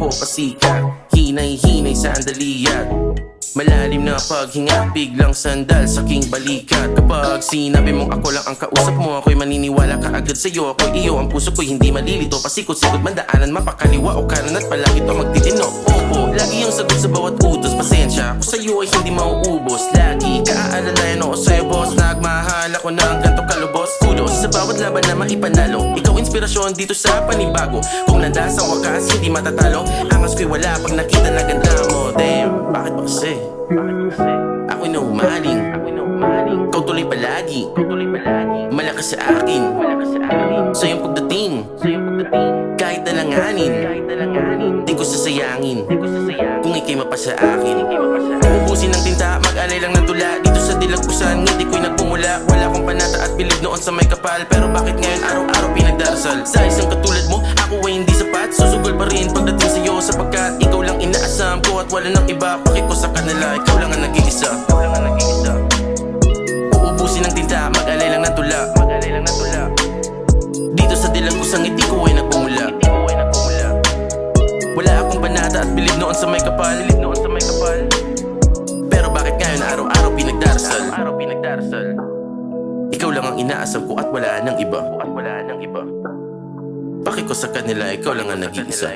ako pasikat. Hinay-hinay sa andaliat, malalim na paghinga, biglang sandal sa aking balikat. Kapag sinabi mong ako lang ang kausap mo, ako'y maniniwala ka agad sa'yo. Ako'y iyo, ang puso ko'y hindi malilito. Pasikot-sikot man daanan, mapakaliwa o kanan at palagi to magtitino. Opo, lagi ang sagot sa bawat utos. Pasensya, ako sa'yo ay hindi mauubos. Lagi ka-aalalayan ako sa'yo, boss. Nagmahal ako ng ganto kalubos. Kudos sa bawat laban na maipanalo. Ikaw inspirasyon dito sa panibago. Kung nanda sa wakas, hindi matatalo. Angas ko'y wala pag nakita na ganda mo. Damn, bakit ba kasi? Ako'y naumaling, ikaw tuloy palagi, malakas sa akin, sa iyong pagdating, kahit nalanganin, di ko sasayangin, kung ika'y mapasa akin. Uubusin ng tinta, mag-alay lang ng tula. Dito sa dilagpusan, ngiti ko'y nagpumula. Wala akong panata at bilib noon sa may kapal. Pero bakit ngayon araw-araw pinagdarasal? Sa isang katulad mo, ako ay hindi sapat. Susugol pa rin pagdating sa'yo, sapagkat ikaw lang inaasam ko at wala nang iba. Bakit ko sa kanila, ikaw lang ang nag-iisa. Uubusin ng tinta, mag-alay lang ng tula. Dito sa dilagpusan, ngiti ko ay nagpumula. Wala akong panata at bilib noon sa may kapal. Pero bakit ngayon araw-araw pinagdarasal? Ikaw lang ang inaasam ko at wala nang iba. Bakit ko sa kanila, ikaw lang ang nag-iisa.